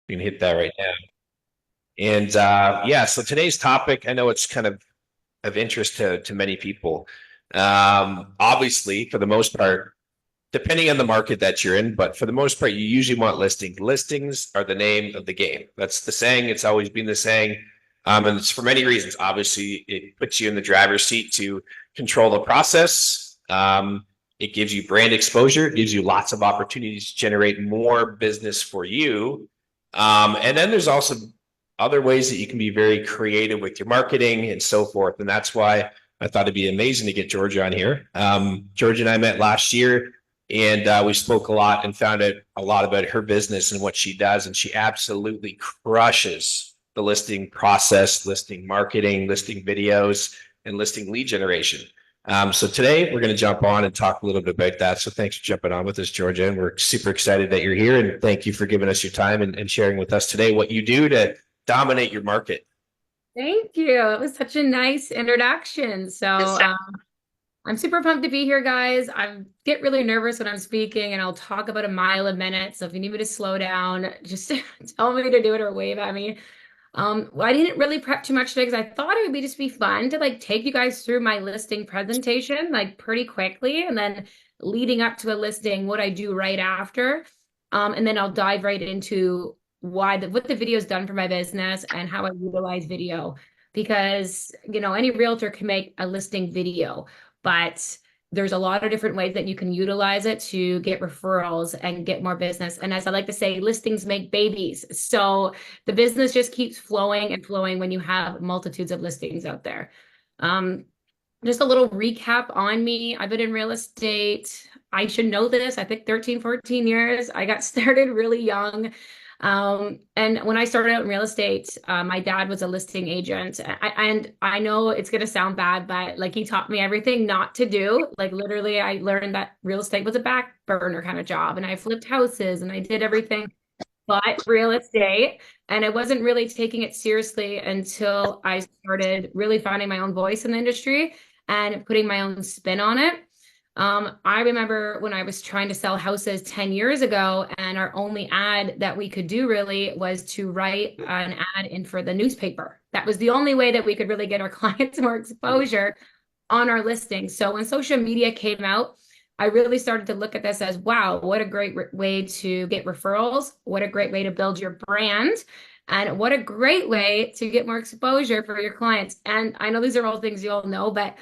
We can hit that right now. And yeah, so today's topic, I know it's kind of interest to many people. Obviously, for the most part, depending on the market that you're in, but for the most part, you usually want listings. Listings are the name of the game. That's the saying. It's always been the saying. And it's for many reasons. Obviously, it puts you in the driver's seat to control the process. It gives you brand exposure. It gives you lots of opportunities to generate more business for you. And then there's also other ways that you can be very creative with your marketing and so forth. And that's why I thought it'd be amazing to get Georgia on here. Georgia and I met last year, and we spoke a lot and found out a lot about her business and what she does. And she absolutely crushes the listing process, listing marketing, listing videos, and listing lead generation. So today we're going to jump on and talk a little bit about that. So thanks for jumping on with us, Georgia. And we're super excited that you're here. And thank you for giving us your time and sharing with us today what you do to dominate your market. Thank you. It was such a nice introduction. I'm super pumped to be here, guys. I get really nervous when I'm speaking, and I'll talk about a mile a minute. So if you need me to slow down, just tell me to do it or wave at me. Well, I didn't really prep too much today because I thought it would be fun to like take you guys through my listing presentation like pretty quickly, and then leading up to a listing, what I do right after. And then I'll dive right into what the video has done for my business and how I utilize video. Because, any realtor can make a listing video, but there's a lot of different ways that you can utilize it to get referrals and get more business. And as I like to say, listings make babies. So the business just keeps flowing and flowing when you have multitudes of listings out there. Um, just a little recap on me. I've been in real estate. I should know this. I think 13, 14 years. I got started really young. And when I started out in real estate, my dad was a listing agent. And I know it's going to sound bad, but like he taught me everything not to do. Like literally, I learned that real estate was a back burner kind of job. And I flipped houses and I did everything but real estate. And I wasn't really taking it seriously until I started really finding my own voice in the industry and putting my own spin on it. I remember when I was trying to sell houses 10 years ago, and our only ad that we could do really was to write an ad in for the newspaper. That was the only way that we could really get our clients more exposure on our listings. So when social media came out, I really started to look at this as, wow, what a great way to get referrals. What a great way to build your brand. And what a great way to get more exposure for your clients. And I know these are all things you all know, but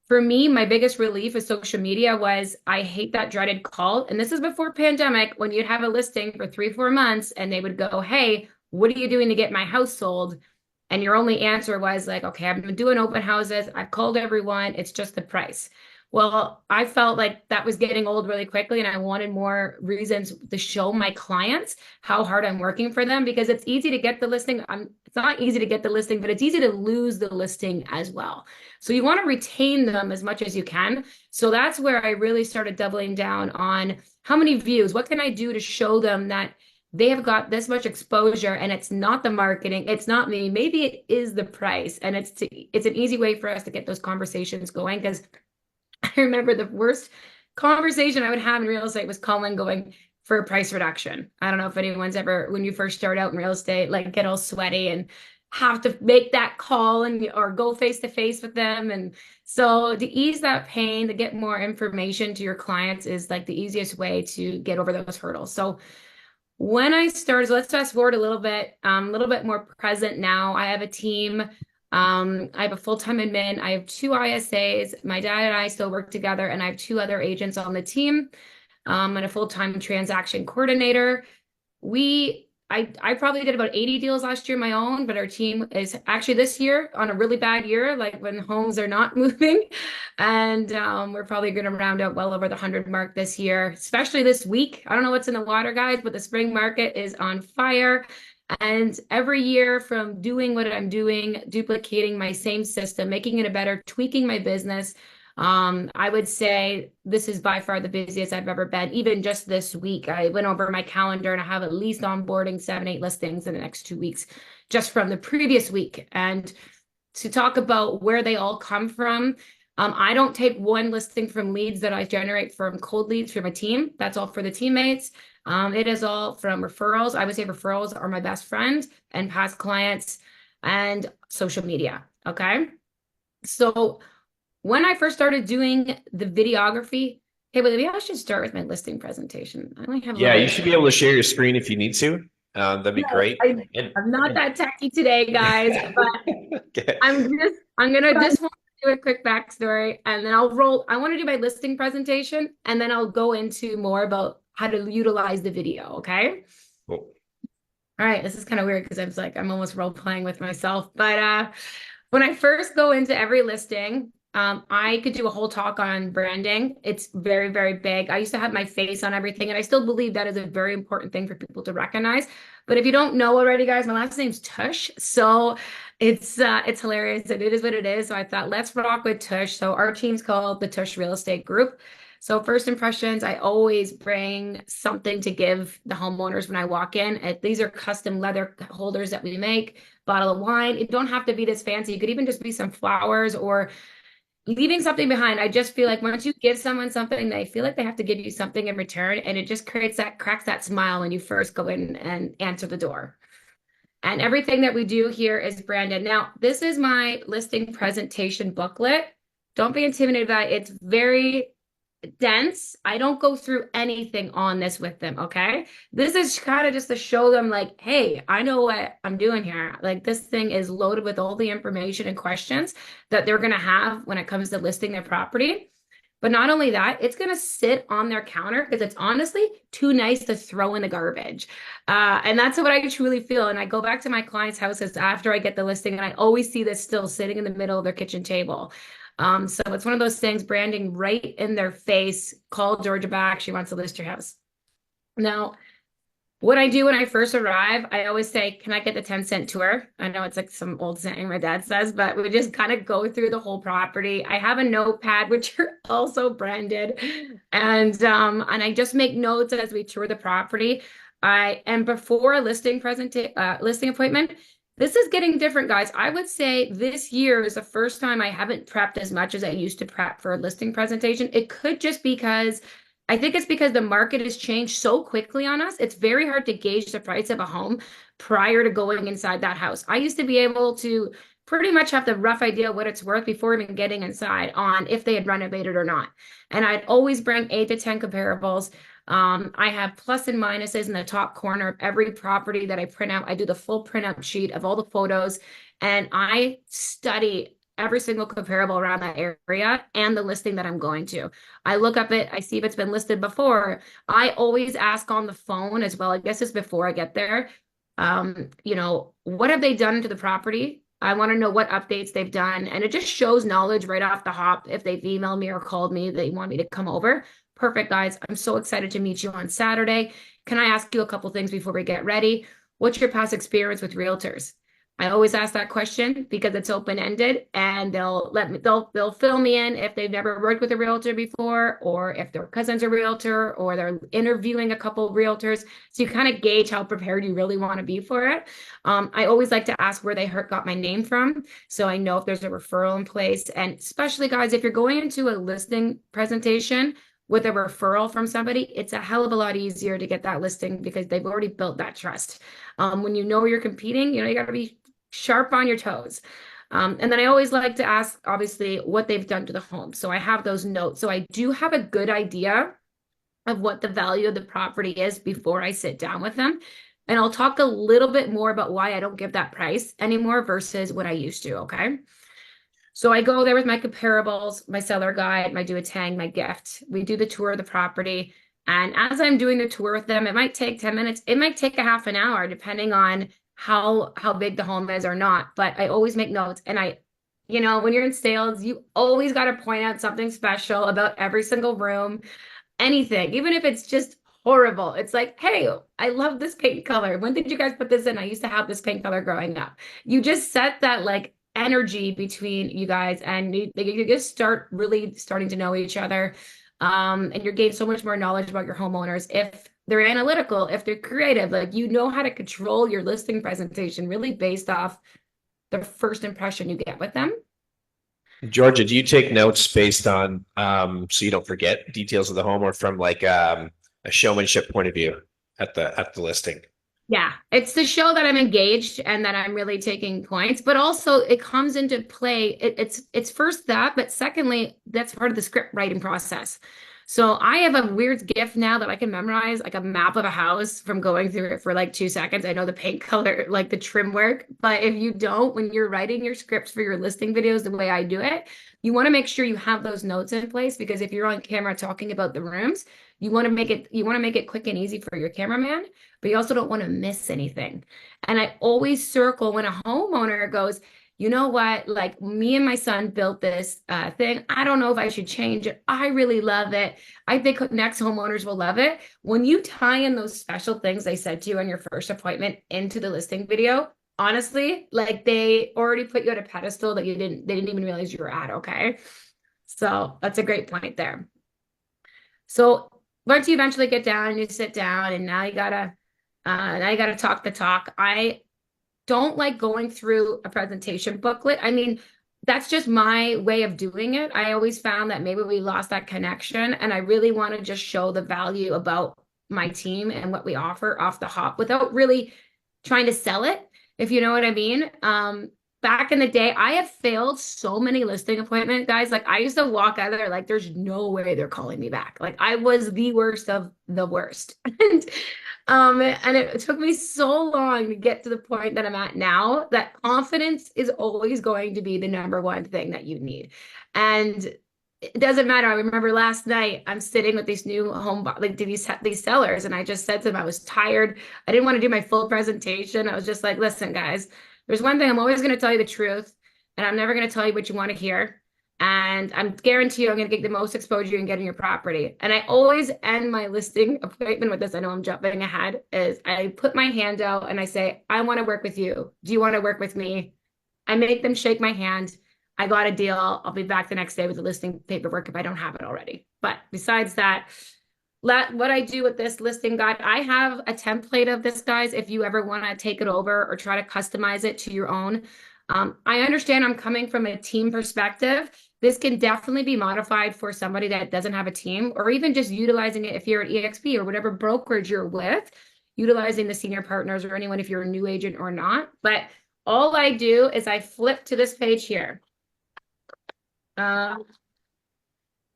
for me, my biggest relief with social media was I hate that dreaded call. And this is before pandemic when you'd have a listing for 3, 4 months and they would go, hey, what are you doing to get my house sold? And your only answer was like, okay, I've been doing open houses. I've called everyone. It's just the price. Well, I felt like that was getting old really quickly, and I wanted more reasons to show my clients how hard I'm working for them because it's easy to get the listing. It's not easy to get the listing, but it's easy to lose the listing as well. So you want to retain them as much as you can. So that's where I really started doubling down on how many views, what can I do to show them that they have got this much exposure and it's not the marketing, it's not me, maybe it is the price. And it's an easy way for us to get those conversations going because I remember the worst conversation I would have in real estate was calling going for a price reduction. I don't know if anyone's ever, when you first start out in real estate, like get all sweaty and have to make that call and or go face to face with them. And so to ease that pain, to get more information to your clients is like the easiest way to get over those hurdles. So when I started, so let's fast forward a little bit more present now. I have a team. I have a full-time admin. I have 2 ISAs. My dad and I still work together, and I have 2 other agents on the team, and a full-time transaction coordinator. I probably did about 80 deals last year, my own, but our team is actually this year on a really bad year, like when homes are not moving. And we're probably going to round out well over the 100 mark this year, especially this week. I don't know what's in the water, guys, but the spring market is on fire. And every year from doing what I'm doing, duplicating my same system, making it a better, tweaking my business, I would say this is by far the busiest I've ever been. Even just this week, I went over my calendar and I have at least onboarding 7, 8 listings in the next 2 weeks, just from the previous week. And to talk about where they all come from, I don't take one listing from leads that I generate from cold leads from a team. That's all for the teammates. It is all from referrals. I would say referrals are my best friend and past clients and social media. Okay. So when I first started doing the videography, hey, but maybe I should start with my listing presentation. I only have a Yeah, little you bit should of be able to share your screen if you need to. That'd be no, great. I'm not that techy today, guys, but Okay. I'm gonna just want to do a quick backstory and then I'll roll. I want to do my listing presentation and then I'll go into more about how to utilize the video. Okay. Cool. All right. This is kind of weird because I'm almost role playing with myself. But when I first go into every listing, I could do a whole talk on branding. It's very, very big. I used to have my face on everything, and I still believe that is a very important thing for people to recognize. But if you don't know already, guys, my last name's Tusch. So it's hilarious. And it is what it is. So I thought, let's rock with Tusch. So our team's called the Tusch Real Estate Group. So first impressions, I always bring something to give the homeowners when I walk in. These are custom leather holders that we make, bottle of wine. It don't have to be this fancy. It could even just be some flowers or leaving something behind. I just feel like once you give someone something, they feel like they have to give you something in return. And it just cracks that smile when you first go in and answer the door. And everything that we do here is branded. Now, this is my listing presentation booklet. Don't be intimidated by it. It's very dense. I don't go through anything on this with them, okay? This is kind of just to show them like, hey, I know what I'm doing here. Like this thing is loaded with all the information and questions that they're going to have when it comes to listing their property. But not only that, it's going to sit on their counter because it's honestly too nice to throw in the garbage. And that's what I truly feel. And I go back to my clients' houses after I get the listing, and I always see this still sitting in the middle of their kitchen table. So it's one of those things, branding right in their face. Call Georgia back. She wants to list your house. Now, what I do when I first arrive, I always say, can I get the 10-cent tour? I know it's like some old saying my dad says, but we just kind of go through the whole property. I have a notepad, which are also branded. And I just make notes as we tour the property. And before a listing appointment, this is getting different, guys. I would say this year is the first time I haven't prepped as much as I used to prep for a listing presentation. It could just because I think it's because the market has changed so quickly on us. It's very hard to gauge the price of a home prior to going inside that house. I used to be able to pretty much have the rough idea what it's worth before even getting inside on if they had renovated or not. And I'd always bring 8 to 10 comparables. I have plus and minuses in the top corner of every property that I print out. I do the full printout sheet of all the photos, and I study every single comparable around that area and the listing that I'm going to. I look up it, I see if it's been listed before. I always ask on the phone as well. I guess it's before I get there. What have they done to the property? I want to know what updates they've done. And it just shows knowledge right off the hop. If they've emailed me or called me, they want me to come over. Perfect, guys. I'm so excited to meet you on Saturday. Can I ask you a couple things before we get ready? What's your past experience with realtors? I always ask that question because it's open-ended, and they'll fill me in if they've never worked with a realtor before, or if their cousin's a realtor, or they're interviewing a couple of realtors. So you kind of gauge how prepared you really want to be for it. I always like to ask where they got my name from, so I know if there's a referral in place. And especially, guys, if you're going into a listing presentation with a referral from somebody, it's a hell of a lot easier to get that listing because they've already built that trust. When you know you're competing, you got to be sharp on your toes. And then I always like to ask, obviously, what they've done to the home. So I have those notes. So I do have a good idea of what the value of the property is before I sit down with them. And I'll talk a little bit more about why I don't give that price anymore versus what I used to, okay? So I go there with my comparables, my seller guide, my do a tang, my gift. We do the tour of the property. And as I'm doing the tour with them, it might take 10 minutes. It might take a half an hour, depending on how big the home is or not. But I always make notes. And when you're in sales, you always got to point out something special about every single room, anything, even if it's just horrible. It's like, hey, I love this paint color. When did you guys put this in? I used to have this paint color growing up. You just set that like energy between you guys, and you just starting to know each other. And you're gaining so much more knowledge about your homeowners. If they're analytical, if they're creative, like how to control your listing presentation really based off the first impression you get with them. Georgia, do you take notes based on so you don't forget details of the home, or from like a showmanship point of view? at the listing. Yeah, it's to show that I'm engaged and that I'm really taking points, but also it comes into play. It's first that, but secondly, that's part of the script writing process. So I have a weird gift now that I can memorize like a map of a house from going through it for like 2 seconds. I know the paint color, like the trim work, but if you don't, when you're writing your scripts for your listing videos the way I do it, you want to make sure you have those notes in place because if you're on camera talking about the rooms, you want to make it quick and easy for your cameraman, but you also don't want to miss anything. And I always circle when a homeowner goes, you know what, like me and my son built this thing. I don't know if I should change it. I really love it. I think next homeowners will love it. When you tie in those special things they said to you on your first appointment into the listing video, honestly, like they already put you at a pedestal that they didn't even realize you were at, okay? So that's a great point there. So once you eventually get down and you sit down and now you gotta talk the talk. I don't like going through a presentation booklet. I mean, that's just my way of doing it. I always found that maybe we lost that connection, and I really want to just show the value about my team and what we offer off the hop without really trying to sell it, if you know what I mean. Back in the day, I have failed so many listing appointment guys. Like I used to walk out of there like there's no way they're calling me back. Like I was the worst of the worst. And it took me so long to get to the point that I'm at now that confidence is always going to be the number one thing that you need. And it doesn't matter. I remember last night I'm sitting with these new like these sellers, and I just said to them I was tired. I didn't want to do my full presentation. I was just like, listen, guys, there's one thing I'm always going to tell you the truth, and I'm never going to tell you what you want to hear. And I'm guarantee you I'm going to get the most exposure you can get in your property. And I always end my listing appointment with this. I know I'm jumping ahead. Is I put my hand out and I say, I want to work with you. Do you want to work with me? I make them shake my hand. I got a deal. I'll be back the next day with the listing paperwork if I don't have it already. But besides that, what I do with this listing guide, I have a template of this, guys, if you ever want to take it over or try to customize it to your own. I understand I'm coming from a team perspective. This can definitely be modified for somebody that doesn't have a team, or even just utilizing it if you're at EXP or whatever brokerage you're with, utilizing the senior partners or anyone if you're a new agent or not. But all I do is I flip to this page here. And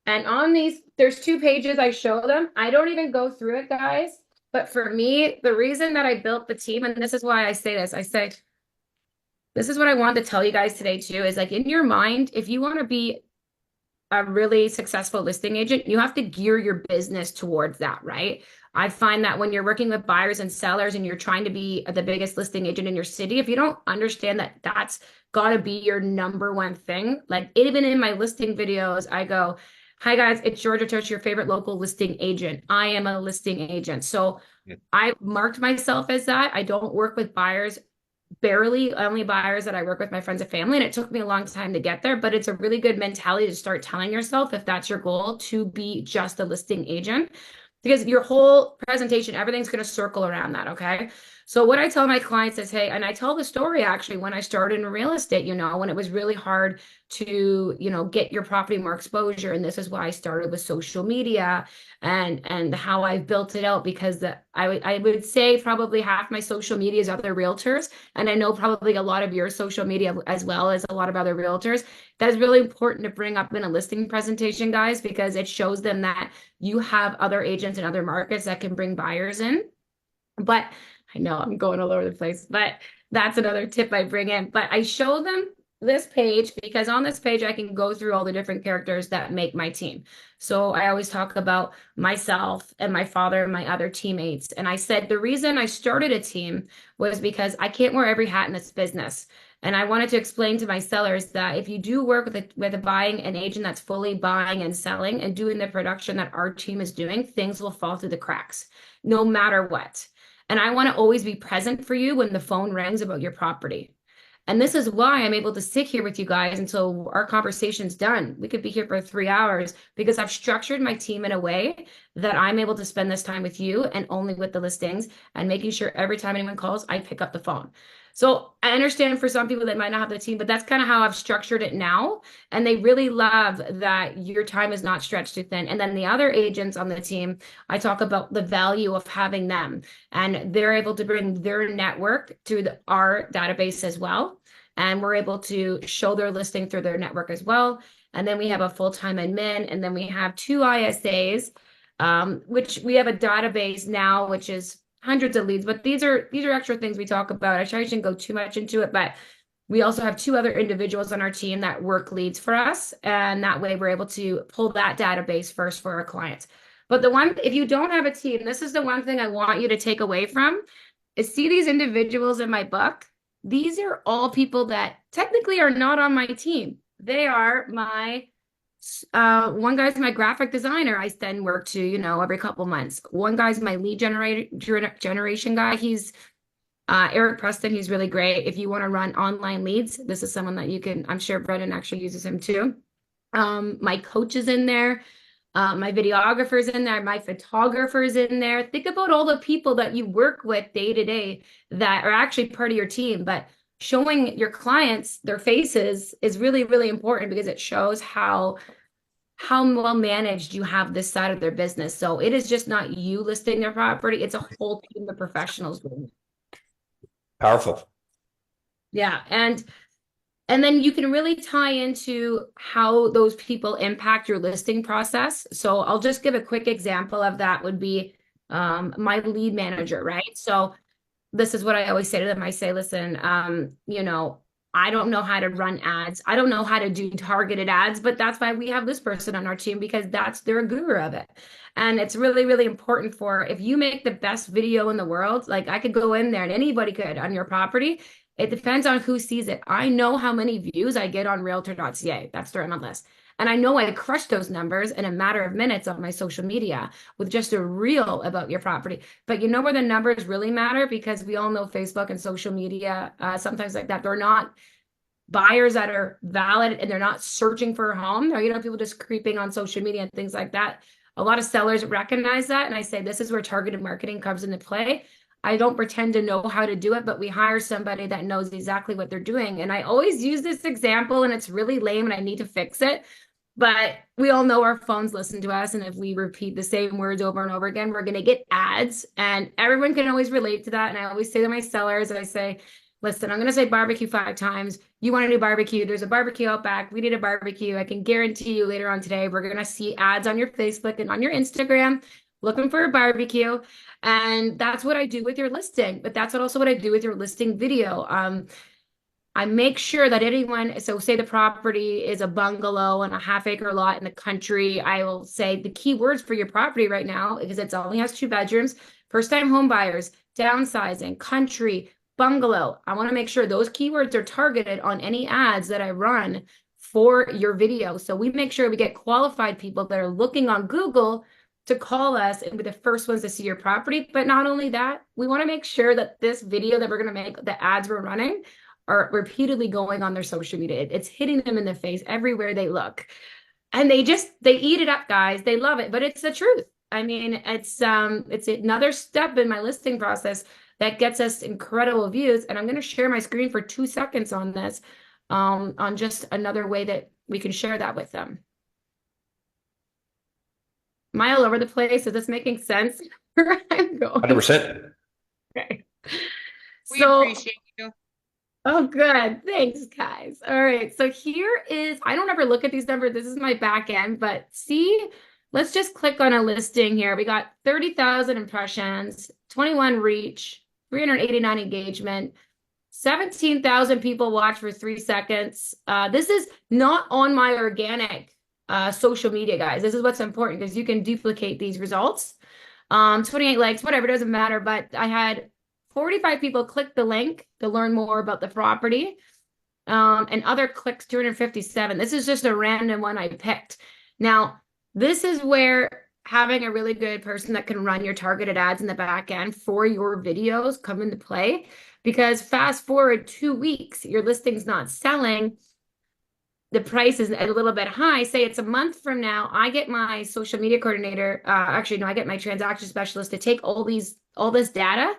on these, there's 2 pages I show them. I don't even go through it, guys. But for me, the reason that I built the team, and this is why I say this, I say, this is what I wanted to tell you guys today too, is like in your mind, if you want to be a really successful listing agent, you have to gear your business towards that, right? I find that when you're working with buyers and sellers and you're trying to be the biggest listing agent in your city, if you don't understand that that's got to be your number one thing, like even in my listing videos, I go, hi guys, it's Georgia Tusch, your favorite local listing agent. I am a listing agent. So I marked myself as that. I don't work with buyers, barely, only buyers that I work with, my friends and family. And it took me a long time to get there, but it's a really good mentality to start telling yourself, if that's your goal, to be just a listing agent, because your whole presentation, everything's going to circle around that. Okay. So what I tell my clients is, hey, and I tell the story actually when I started in real estate, when it was really hard to, get your property more exposure. And this is why I started with social media and how I built it out, because I would say probably half my social media is other realtors. And I know probably a lot of your social media as well as a lot of other realtors. That is really important to bring up in a listing presentation, guys, because it shows them that you have other agents in other markets that can bring buyers in. But I know I'm going all over the place, but that's another tip I bring in. But I show them this page because on this page, I can go through all the different characters that make my team. So I always talk about myself and my father and my other teammates. And I said the reason I started a team was because I can't wear every hat in this business. And I wanted to explain to my sellers that if you do work with a buying an agent that's fully buying and selling and doing the production that our team is doing, things will fall through the cracks, no matter what. And I want to always be present for you when the phone rings about your property. And this is why I'm able to sit here with you guys until our conversation's done. We could be here for 3 hours because I've structured my team in a way that I'm able to spend this time with you and only with the listings, and making sure every time anyone calls, I pick up the phone. So I understand for some people that might not have the team, but that's kind of how I've structured it now. And they really love that your time is not stretched too thin. And then the other agents on the team, I talk about the value of having them, and they're able to bring their network to our database as well. And we're able to show their listing through their network as well. And then we have a full-time admin, and then we have two ISAs, which we have a database now, which is hundreds of leads. But these are extra things we talk about. I shouldn't go too much into it, but we also have two other individuals on our team that work leads for us. And that way we're able to pull that database first for our clients. But if you don't have a team, this is the one thing I want you to take away from, is see these individuals in my book. These are all people that technically are not on my team. They are one guy's my graphic designer. I send work to, every couple months. One guy's my lead generation guy. He's Eric Preston. He's really great. If you want to run online leads, this is someone that you can, I'm sure Brendan actually uses him too. My coach is in there. My videographer's in there, my photographer's in there. Think about all the people that you work with day to day that are actually part of your team. But showing your clients their faces is really, really important, because it shows how well managed you have this side of their business. So it is just not you listing their property. It's a whole team of professionals doing it. Powerful. Yeah. And then you can really tie into how those people impact your listing process. So I'll just give a quick example of that would be my lead manager, right? So this is what I always say to them. I say, listen, I don't know how to run ads. I don't know how to do targeted ads, but that's why we have this person on our team, because they're a guru of it. And it's really, really important if you make the best video in the world, like I could go in there and anybody could on your property. It depends on who sees it. I know how many views I get on realtor.ca. That's their MLS. And I know I crush those numbers in a matter of minutes on my social media with just a reel about your property. But you know where the numbers really matter? Because we all know Facebook and social media, sometimes like that, they're not buyers that are valid, and they're not searching for a home, or people just creeping on social media and things like that. A lot of sellers recognize that. And I say, this is where targeted marketing comes into play. I don't pretend to know how to do it, but we hire somebody that knows exactly what they're doing. And I always use this example, and it's really lame and I need to fix it. But we all know our phones listen to us. And if we repeat the same words over and over again, we're going to get ads. And everyone can always relate to that. And I always say to my sellers, I say, listen, I'm going to say barbecue 5 times. You want to do barbecue? There's a barbecue out back. We need a barbecue. I can guarantee you later on today, we're going to see ads on your Facebook and on your Instagram looking for a barbecue. And that's what I do with your listing. But that's also what I do with your listing video. I make sure that so say the property is a bungalow on a half-acre lot in the country, I will say the keywords for your property right now, because it only has 2 bedrooms, first-time home buyers, downsizing, country, bungalow. I want to make sure those keywords are targeted on any ads that I run for your video. So we make sure we get qualified people that are looking on Google to call us and be the first ones to see your property. But not only that, we want to make sure that this video that we're going to make, the ads we're running, are repeatedly going on their social media. It's hitting them in the face everywhere they look. And they eat it up, guys. They love it, but it's the truth. I mean, it's another step in my listing process that gets us incredible views. And I'm going to share my screen for 2 seconds on this, on just another way that we can share that with them. Am I all over the place? Is this making sense? Where I'm going? 100%. Okay. We appreciate you. Oh, good. Thanks, guys. All right. So here is, I don't ever look at these numbers. This is my back end, but see, let's just click on a listing here. We got 30,000 impressions, 21 reach, 389 engagement, 17,000 people watch for 3 seconds. This is not on my organic social media, guys. This is what's important, because you can duplicate these results. 28 likes, whatever, doesn't matter. But I had 45 people click the link to learn more about the property, and other clicks 257. This is just a random one I picked. Now, this is where having a really good person that can run your targeted ads in the back end for your videos come into play, because fast forward 2 weeks, your listing's not selling. the price is a little bit high, say it's a month from now, I get my social media coordinator, actually, no, I get my transaction specialist to take all this data.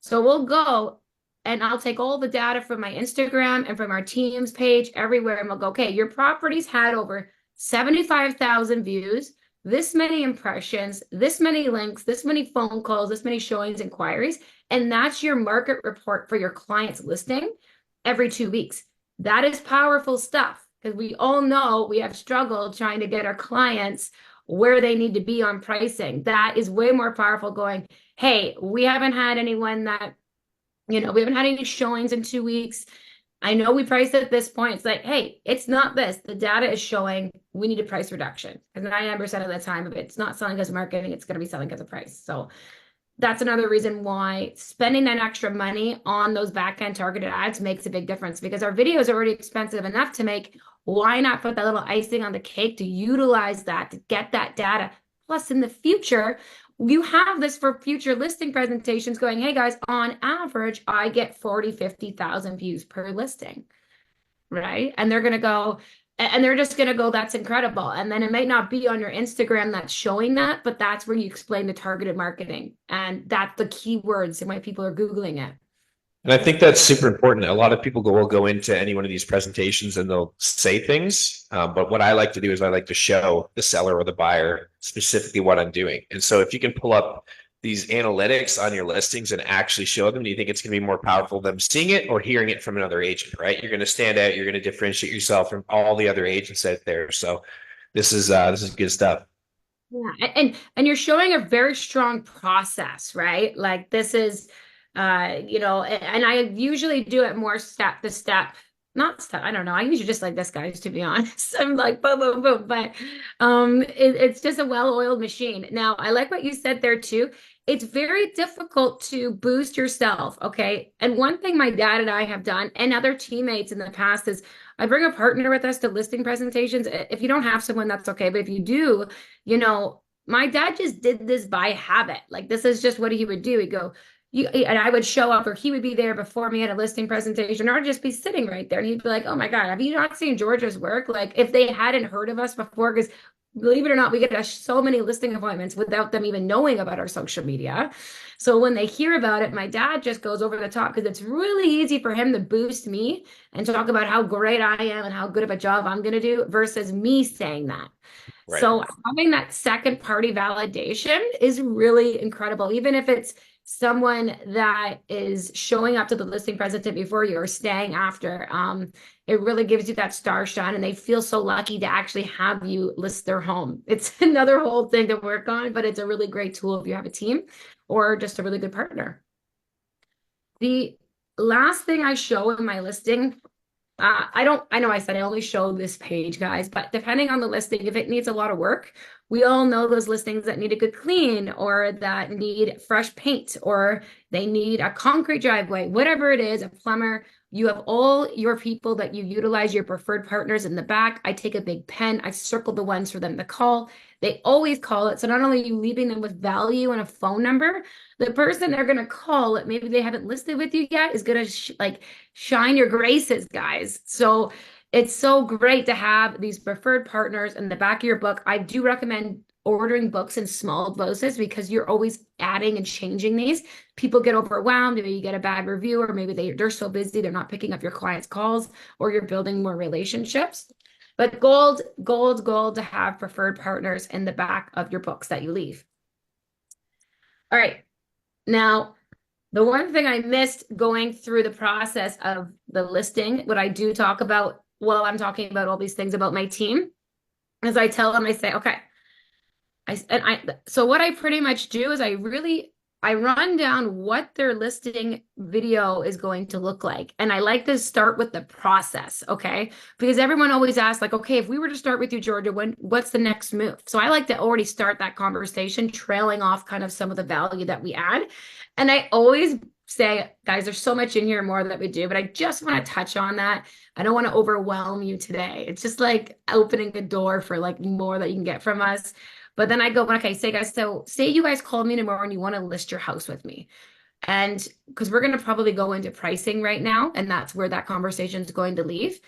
So we'll go and I'll take all the data from my Instagram and from our team's page everywhere. And we'll go, okay, your property's had over 75,000 views, this many impressions, this many links, this many phone calls, this many showings, inquiries. And that's your market report for your client's listing every 2 weeks. That is powerful stuff because we all know we have struggled trying to get our clients where they need to be on pricing. That is way more powerful going, hey, we haven't had anyone that, we haven't had any showings in 2 weeks. I know we priced at this point. It's like, hey, it's not this. The data is showing we need a price reduction. And 99% of the time, if it's not selling because of marketing, it's going to be selling because of price. So that's another reason why spending that extra money on those back-end targeted ads makes a big difference because our videos are already expensive enough to make. Why not put that little icing on the cake to utilize that, to get that data? Plus, in the future, you have this for future listing presentations going, hey guys, on average, I get 40, 50,000 views per listing, right? And they're going to go, and they're just going to go, that's incredible. And then it might not be on your Instagram that's showing that, but that's where you explain the targeted marketing. And that's the keywords and why people are Googling it. And I think that's super important. A lot of people will go into any one of these presentations and they'll say things. But what I like to do is I like to show the seller or the buyer specifically what I'm doing. And so if you can pull up these analytics on your listings and actually show them, do you think it's going to be more powerful them seeing it or hearing it from another agent, right? You're going to stand out. You're going to differentiate yourself from all the other agents out there. So this is good stuff. Yeah. And you're showing a very strong process, right? Like this is, and I usually do it more step to step, not step. I don't know. I usually just like this, guys, to be honest. I'm like, boom, boom, boom. But it's just a well-oiled machine. Now, I like what you said there too. It's very difficult to boost yourself. Okay. And one thing my dad and I have done and other teammates in the past is I bring a partner with us to listing presentations. If you don't have someone, that's okay. But if you do, my dad just did this by habit. Like this is just what he would do. He'd go, and I would show up or he would be there before me at a listing presentation or I'd just be sitting right there and he'd be like, oh my God, have you not seen Georgia's work? Like if they hadn't heard of us before, because believe it or not, we get so many listing appointments without them even knowing about our social media. So when they hear about it, my dad just goes over the top because it's really easy for him to boost me and talk about how great I am and how good of a job I'm going to do versus me saying that. Right. So having that second party validation is really incredible, even if it's someone that is showing up to the listing presentation before you or staying after. It really gives you that star shine and they feel so lucky to actually have you list their home. It's another whole thing to work on, but it's a really great tool if you have a team or just a really good partner. The last thing I show in my listing, I know I said I only show this page, guys, but depending on the listing, if it needs a lot of work, we all know those listings that need a good clean or that need fresh paint or they need a concrete driveway, whatever it is, a plumber. You have all your people that you utilize, your preferred partners in the back. I take a big pen. I circle the ones for them to call. They always call it. So not only are you leaving them with value and a phone number, the person they're going to call that maybe they haven't listed with you yet is going to shine your graces, guys. So it's so great to have these preferred partners in the back of your book. I do recommend ordering books in small doses because you're always adding and changing these. People get overwhelmed. Maybe you get a bad review or maybe they're so busy they're not picking up your clients' calls or you're building more relationships. But gold to have preferred partners in the back of your books that you leave. All right. Now, the one thing I missed going through the process of the listing, what I do talk about while I'm talking about all these things about my team, is I tell them, I say, okay, so what I pretty much do is I run down what their listing video is going to look like. And I like to start with the process, okay? Because everyone always asks like, okay, if we were to start with you, Georgia, what's the next move? So I like to already start that conversation trailing off kind of some of the value that we add. And I always say, guys, there's so much in here more that we do, but I just want to touch on that. I don't want to overwhelm you today. It's just like opening a door for like more that you can get from us. But then I go, okay, so say you guys called me tomorrow and you want to list your house with me. And because we're going to probably go into pricing right now, and that's where that conversation is going to leave.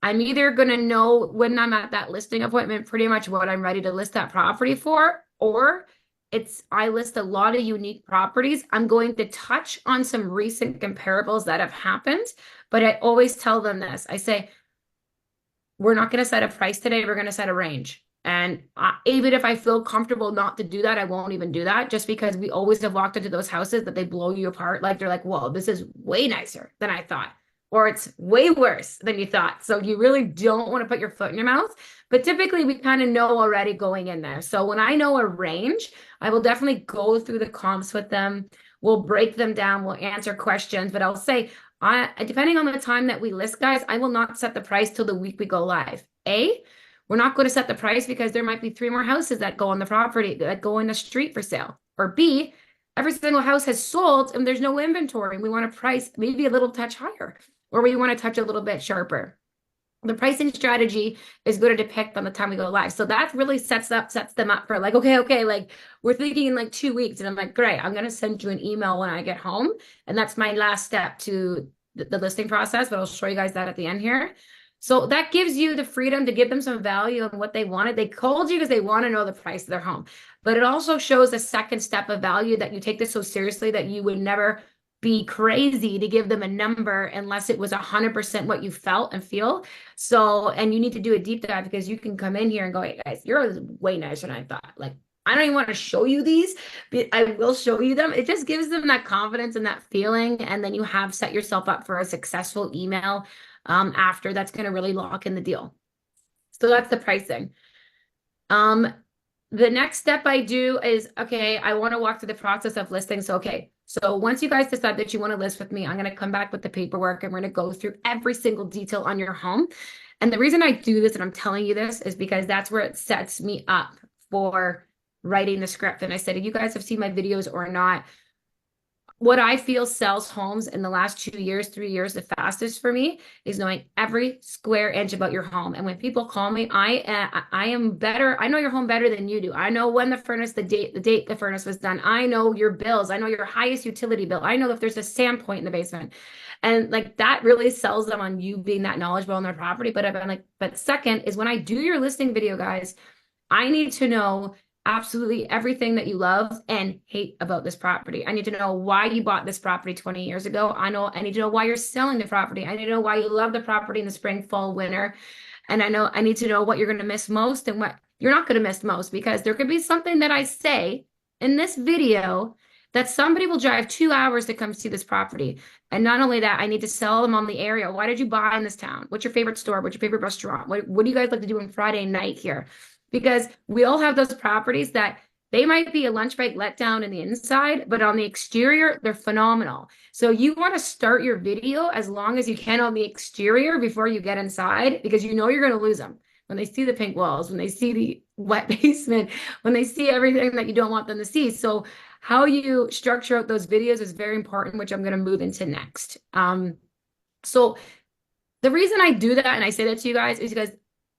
I'm either going to know when I'm at that listing appointment pretty much what I'm ready to list that property for, or I list a lot of unique properties. I'm going to touch on some recent comparables that have happened, but I always tell them this. I say, we're not going to set a price today. We're going to set a range. And even if I feel comfortable not to do that, I won't even do that, just because we always have walked into those houses that they blow you apart. Like they're like, whoa, this is way nicer than I thought, or it's way worse than you thought. So you really don't want to put your foot in your mouth. But typically we kind of know already going in there. So when I know a range, I will definitely go through the comps with them. We'll break them down. We'll answer questions, but I'll say, depending on the time that we list, guys, I will not set the price till the week we go live. We're not going to set the price because there might be 3 more houses that go on the property, that go in the street for sale. Or B, every single house has sold and there's no inventory. We want to price maybe a little touch higher, or we want to touch a little bit sharper. The pricing strategy is going to depict on the time we go live. So that really sets them up for like, okay, like we're thinking in like 2 weeks. And I'm like, great, I'm going to send you an email when I get home. And that's my last step to the listing process, but I'll show you guys that at the end here. So that gives you the freedom to give them some value on what they wanted. They called you because they want to know the price of their home, but it also shows a second step of value, that you take this so seriously that you would never be crazy to give them a number unless it was 100% what you felt and feel. So, and you need to do a deep dive, because you can come in here and go, hey guys, you're way nicer than I thought. Like, I don't even want to show you these, but I will show you them. It just gives them that confidence and that feeling. And then you have set yourself up for a successful email after that's going to really lock in the deal. So that's the pricing. The next step I do is, okay, I want to walk through the process of listing. So, okay, so once you guys decide that you want to list with me, I'm going to come back with the paperwork and we're going to go through every single detail on your home. And the reason I do this and I'm telling you this is because that's where it sets me up for writing the script. And I said, if you guys have seen my videos or not, what I feel sells homes in the last 2 years, 3 years, the fastest for me is knowing every square inch about your home. And when people call me, I am better. I know your home better than you do. I know when the date the furnace was done. I know your bills. I know your highest utility bill. I know if there's a sand point in the basement. And like that really sells them on you being that knowledgeable on their property. But I'm like, but second is when I do your listing video, guys, I need to know absolutely everything that you love and hate about this property. I need to know why you bought this property 20 years ago. I need to know why you're selling the property. I need to know why you love the property in the spring, fall, winter. And I need to know what you're going to miss most and what you're not going to miss most, because there could be something that I say in this video that somebody will drive 2 hours to come see this property. And not only that, I need to sell them on the area. Why did you buy in this town? What's your favorite store? What's your favorite restaurant? What do you guys like to do on Friday night here? Because we all have those properties that they might be a lunch break letdown in the inside, but on the exterior, they're phenomenal. So you want to start your video as long as you can on the exterior before you get inside, because you know you're going to lose them. When they see the pink walls, when they see the wet basement, when they see everything that you don't want them to see. So how you structure out those videos is very important, which I'm going to move into next. So the reason I do that, and I say that to you guys, is because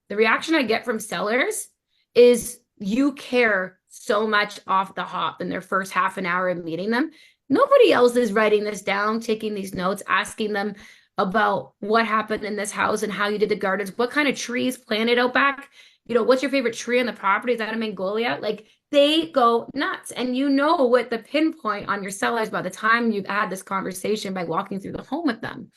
the reaction I get from sellers is you care so much off the hop in their first half an hour of meeting them. Nobody else is writing this down, taking these notes, asking them about what happened in this house and how you did the gardens, what kind of trees planted out back, what's your favorite tree on the property? Is that a magnolia? Like, they go nuts. And you know what the pinpoint on your sellers by the time you've had this conversation by walking through the home with them.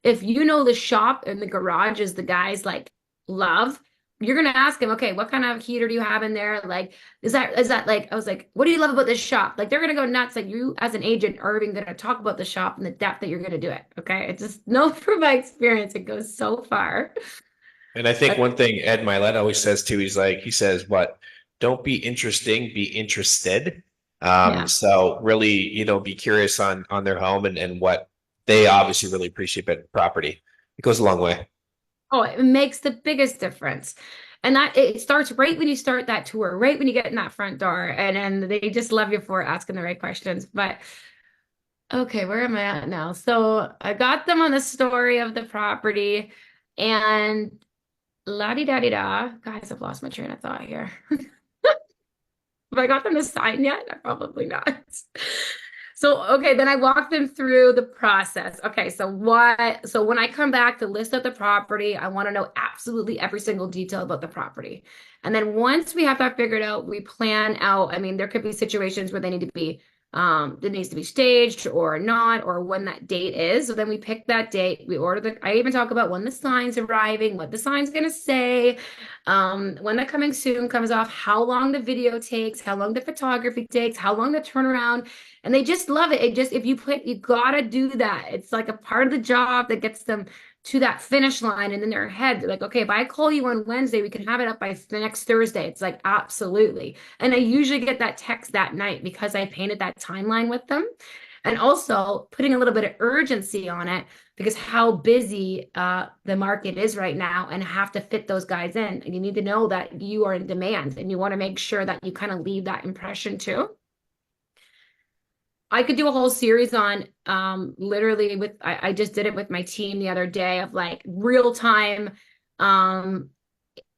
If you know the shop and the garage is the guys like love, you're going to ask him, okay, what kind of heater do you have in there? Like, is that like, I was like, what do you love about this shop? Like, they're going to go nuts. Like, you as an agent are even going to talk about the shop and the depth that you're going to do it. Okay. It's just no, from my experience, it goes so far. And I think one thing Ed Milet always says too, he says, what, don't be interesting, be interested. So really, be curious on their home and what they obviously really appreciate about property. It goes a long way. Oh, it makes the biggest difference. And that it starts right when you start that tour, right when you get in that front door, and they just love you for asking the right questions. But okay, where am I at now? So I got them on the story of the property and la-di-da-di-da. Guys, I've lost my train of thought here. Have I got them to sign yet? Probably not. Okay, then I walk them through the process. Okay, so when I come back to list out the property, I want to know absolutely every single detail about the property. And then once we have that figured out, we plan out. I mean, there could be situations where they need to be it needs to be staged or not, or when that date is. So then we pick that date. We order I even talk about when the sign's arriving, what the sign's gonna say, when the coming soon comes off, how long the video takes, how long the photography takes, how long the turnaround. And they just love it. It just, if you gotta do that. It's like a part of the job that gets them to that finish line, and in their head, they're like, okay, if I call you on Wednesday, we can have it up by the next Thursday. It's like, absolutely. And I usually get that text that night because I painted that timeline with them. And also putting a little bit of urgency on it because how busy the market is right now, and have to fit those guys in. And you need to know that you are in demand, and you want to make sure that you kind of leave that impression too. I could do a whole series on literally with I just did it with my team the other day of like real time.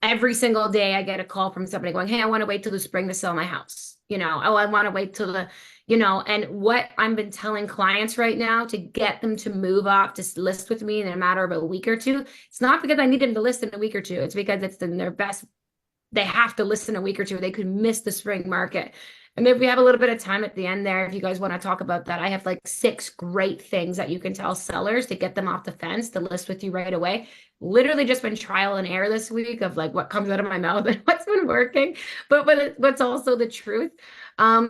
Every single day I get a call from somebody going, hey, I want to wait till the spring to sell my house. Oh, I want to wait till and what I've been telling clients right now to get them to move up to list with me in a matter of a week or two. It's not because I need them to list in a week or two. It's because it's in their best. They have to list in a week or two. They could miss the spring market. And maybe we have a little bit of time at the end there, if you guys want to talk about that. I have like 6 great things that you can tell sellers to get them off the fence to list with you right away. Literally just been trial and error this week of like what comes out of my mouth and what's been working, but what's also the truth.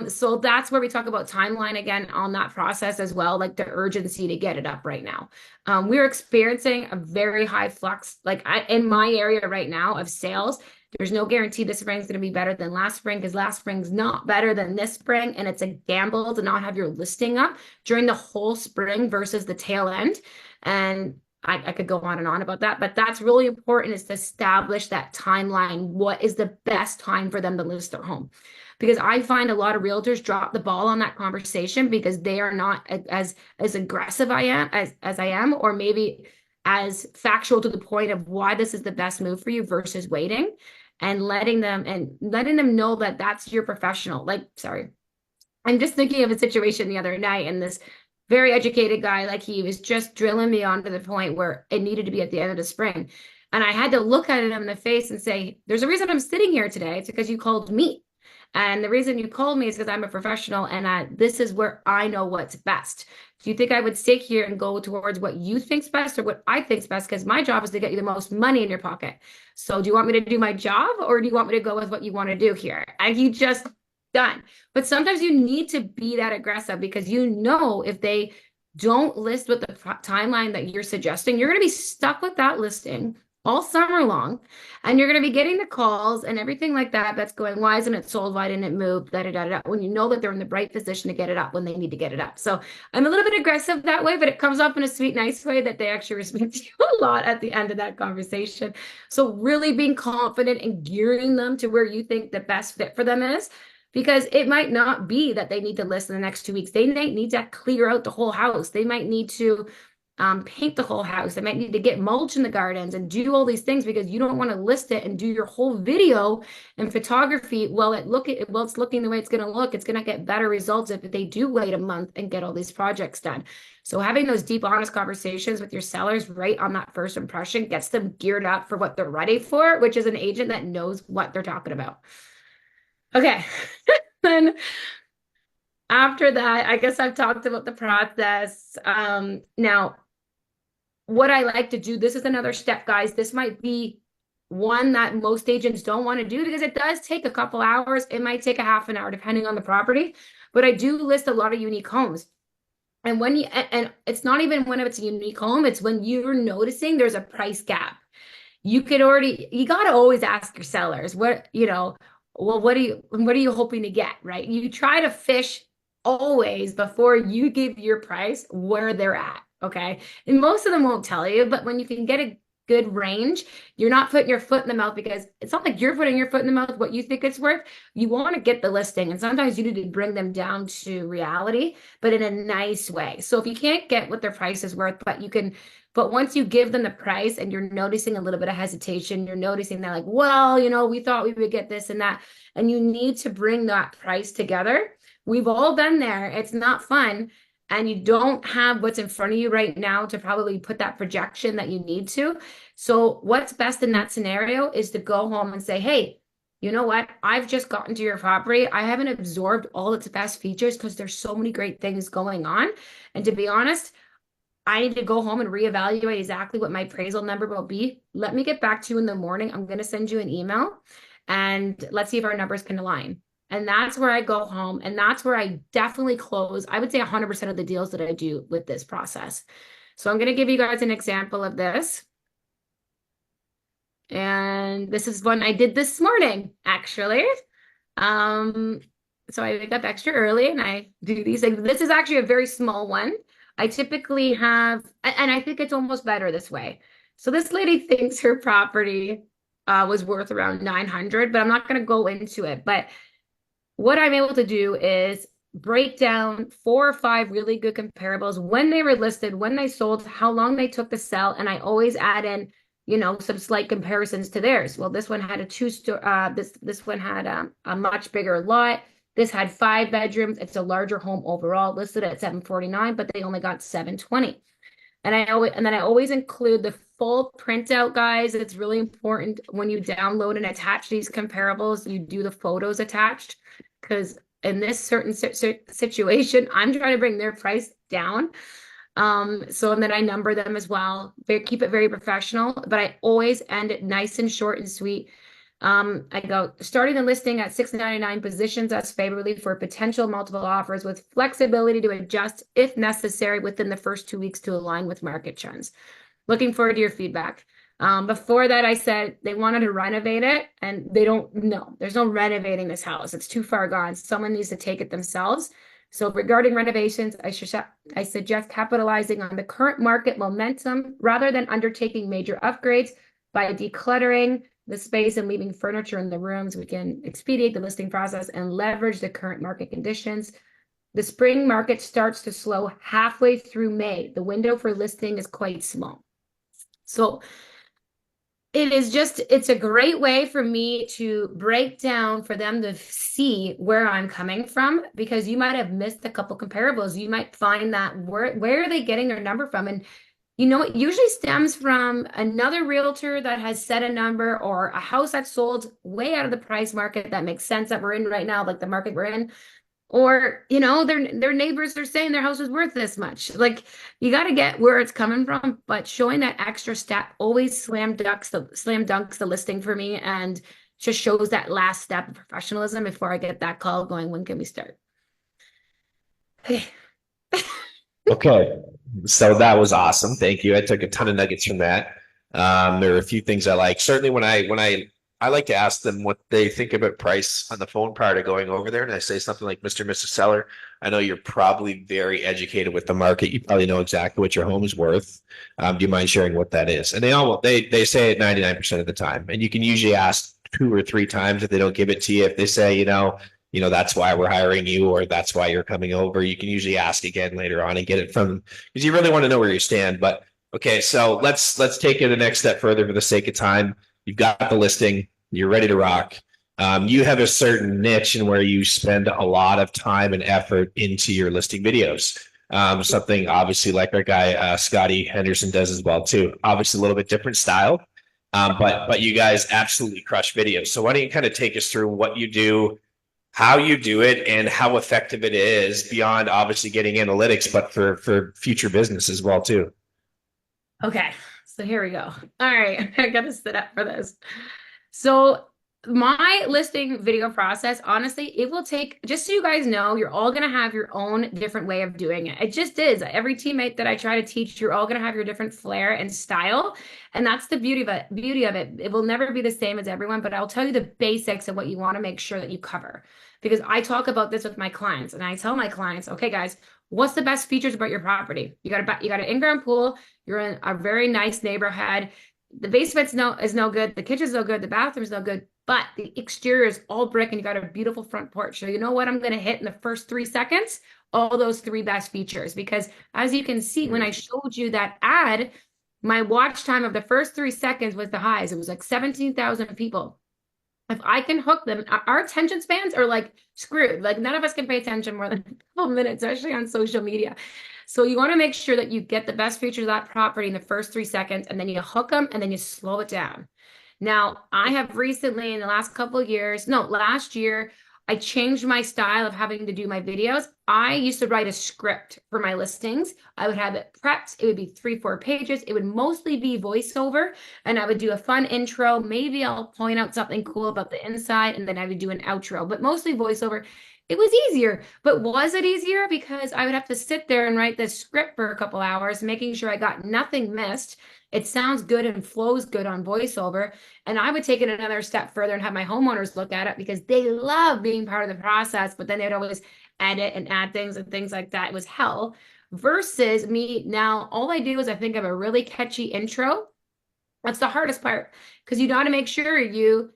So that's where we talk about timeline again on that process as well, like the urgency to get it up right now. We're experiencing a very high flux, like in my area right now of sales. There's no guarantee this spring is going to be better than last spring, because last spring's not better than this spring. And it's a gamble to not have your listing up during the whole spring versus the tail end. And I could go on and on about that, but that's really important, is to establish that timeline. What is the best time for them to list their home? Because I find a lot of realtors drop the ball on that conversation because they are not as aggressive as I am, or maybe as factual to the point of why this is the best move for you versus waiting, and letting them know that that's your professional. Like, sorry, I'm just thinking of a situation the other night, and this very educated guy, like he was just drilling me on to the point where it needed to be at the end of the spring. And I had to look at him in the face and say, there's a reason I'm sitting here today. It's because you called me. And the reason you called me is because I'm a professional, and this is where I know what's best. Do you think I would sit here and go towards what you think's best or what I think's best? Because my job is to get you the most money in your pocket. So do you want me to do my job, or do you want me to go with what you want to do here? And he just done. But sometimes you need to be that aggressive, because if they don't list with the timeline that you're suggesting, you're going to be stuck with that listing all summer long, and you're going to be getting the calls and everything like that that's going, why isn't it sold, why didn't it move, da, da, da, da, when you know that they're in the right position to get it up when they need to get it up. So I'm a little bit aggressive that way, but it comes up in a sweet, nice way that they actually respect you a lot at the end of that conversation. So really being confident and gearing them to where you think the best fit for them is, because it might not be that they need to list in the next 2 weeks. They might need to clear out the whole house. They might need to paint the whole house. They might need to get mulch in the gardens and do all these things, because you don't want to list it and do your whole video and photography while it's looking the way it's going to look. It's going to get better results if they do wait a month and get all these projects done. So having those deep, honest conversations with your sellers right on that first impression gets them geared up for what they're ready for, which is an agent that knows what they're talking about. Okay. Then after that, I guess I've talked about the process. Now, what I like to do, this is another step, guys. This might be one that most agents don't want to do, because it does take a couple hours. It might take a half an hour depending on the property, but I do list a lot of unique homes. And and it's not even when it's a unique home, it's when you're noticing there's a price gap. You got to always ask your sellers, what are you hoping to get, right? You try to fish always before you give your price where they're at. Okay. And most of them won't tell you, but when you can get a good range, you're not putting your foot in the mouth, because it's not like you're putting your foot in the mouth what you think it's worth. You want to get the listing, and sometimes you need to bring them down to reality, but in a nice way. So if you can't get what their price is worth, but once you give them the price and you're noticing a little bit of hesitation, you're noticing that like, well, we thought we would get this and that, and you need to bring that price together we've all been there. It's not fun. And you don't have what's in front of you right now to probably put that projection that you need to. So what's best in that scenario is to go home and say, hey, you know what? I've just gotten to your property. I haven't absorbed all its best features because there's so many great things going on. And to be honest, I need to go home and reevaluate exactly what my appraisal number will be. Let me get back to you in the morning. I'm going to send you an email and let's see if our numbers can align. And that's where I go home. And that's where I definitely close, I would say 100% of the deals that I do with this process. So I'm going to give you guys an example of this. And this is one I did this morning, actually. So I wake up extra early and I do these things. This is actually a very small one. I typically have, and I think it's almost better this way. So this lady thinks her property was worth around 900, but I'm not going to go into it. But what I'm able to do is break down 4 or 5 really good comparables, when they were listed, when they sold, how long they took to sell. And I always add in, you know, some slight comparisons to theirs. Well, this one had a this one had a much bigger lot. This had 5 bedrooms. It's a larger home overall, listed at 749, but they only got 720. And then I always include the full printout, guys. It's really important when you download and attach these comparables, you do the photos attached, because in this certain situation, I'm trying to bring their price down. So, and then I number them as well. Keep it very professional, but I always end it nice and short and sweet. I go, starting the listing at $699 positions us favorably for potential multiple offers with flexibility to adjust if necessary within the first 2 weeks to align with market trends. Looking forward to your feedback. Before that, I said they wanted to renovate it, and they don't know. There's no renovating this house. It's too far gone. Someone needs to take it themselves. So regarding renovations, I suggest capitalizing on the current market momentum rather than undertaking major upgrades. By decluttering the space and leaving furniture in the rooms, we can expedite the listing process and leverage the current market conditions. The spring market starts to slow halfway through May. The window for listing is quite small. So it's a great way for me to break down for them to see where I'm coming from, because you might have missed a couple comparables. You might find that where are they getting their number from? And you know, it usually stems from another realtor that has set a number, or a house that's sold way out of the price market that makes sense that we're in right now, like the market we're in. Or, you know, their neighbors are saying their house is worth this much. Like, you got to get where it's coming from, but showing that extra step always slam dunks the listing for me, and just shows that last step of professionalism before I get that call going, when can we start? Okay. Okay, so that was awesome. Thank you. I took a ton of nuggets from that. There are a few things I like. Certainly, when I like to ask them what they think about price on the phone prior to going over there, and I say something like, "Mr. and Mrs. Seller, I know you're probably very educated with the market. You probably know exactly what your home is worth. Do you mind sharing what that is?" And they say it 99% of the time. And you can usually ask 2 or 3 times if they don't give it to you. If they say, you know, that's why we're hiring you, or that's why you're coming over, you can usually ask again later on and get it from them, because you really want to know where you stand. But okay, so let's take it the next step further for the sake of time. You've got the listing, you're ready to rock. You have a certain niche in where you spend a lot of time and effort into your listing videos. Something obviously like our guy Scotty Henderson does as well too. Obviously a little bit different style, but you guys absolutely crush videos. So why don't you kind of take us through what you do, how you do it, and how effective it is, beyond obviously getting analytics, but for future business as well too. Okay, so here we go. All right, I gotta sit up for this. So my listing video process, honestly, it will take, just so you guys know, you're all going to have your own different way of doing it. It just is. Every teammate that I try to teach, you're all going to have your different flair and style. And that's the beauty of it. It will never be the same as everyone, but I'll tell you the basics of what you want to make sure that you cover. Because I talk about this with my clients, and I tell my clients, okay, guys, what's the best features about your property? You got an in-ground pool. You're in a very nice neighborhood. The basement's is no good. The kitchen's no good. The bathroom's no good. But the exterior is all brick, and you got a beautiful front porch. So you know what I'm going to hit in the first 3 seconds? All those 3 best features. Because as you can see, when I showed you that ad, my watch time of the first 3 seconds was the highs. It was like 17,000 people. if I can hook them, our attention spans are like screwed. Like none of us can pay attention more than a couple minutes, especially on social media. So you want to make sure that you get the best features of that property in the first 3 seconds, and then you hook them and then you slow it down. Now, I have recently in the last couple of years, no, last year, I changed my style of having to do my videos. I used to write a script for my listings. I would have it prepped. It would be 3, 4 pages. It would mostly be voiceover, and I would do a fun intro. Maybe I'll point out something cool about the inside, and then I would do an outro, but mostly voiceover. It was easier, but was it easier? Because I would have to sit there and write this script for a couple hours, making sure I got nothing missed. It sounds good and flows good on voiceover. And I would take it another step further and have my homeowners look at it because they love being part of the process, but then they'd always edit and add things and things like that. It was hell. Versus me now, all I do is I think of a really catchy intro. That's the hardest part because you got to make sure you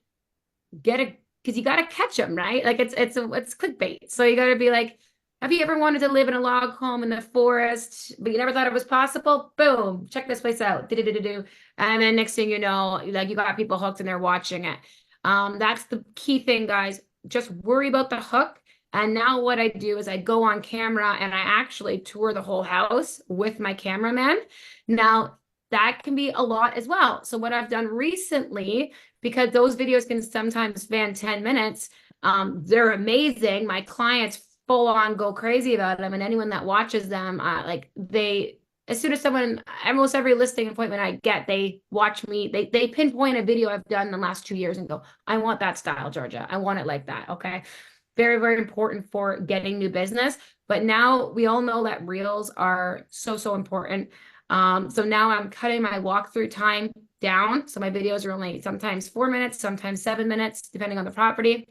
get a, because you got to catch them, right? Like it's clickbait. So you got to be like, have you ever wanted to live in a log home in the forest, but you never thought it was possible? Boom, check this place out. Do. And then next thing you know, like you got people hooked and they're watching it. That's the key thing, guys. Just worry about the hook. And now what I do is I go on camera and I actually tour the whole house with my cameraman. Now, that can be a lot as well. So what I've done recently, because those videos can sometimes span 10 minutes, they're amazing. My clients full on go crazy about them, and anyone that watches them, like they, as soon as someone, almost every listing appointment I get, they watch me, they pinpoint a video I've done in the last 2 years and go, I want that style, Georgia. I want it like that. Okay. Very, very important for getting new business. But now we all know that reels are so important. So now I'm cutting my walkthrough time down. So my videos are only sometimes 4 minutes, sometimes 7 minutes, depending on the property.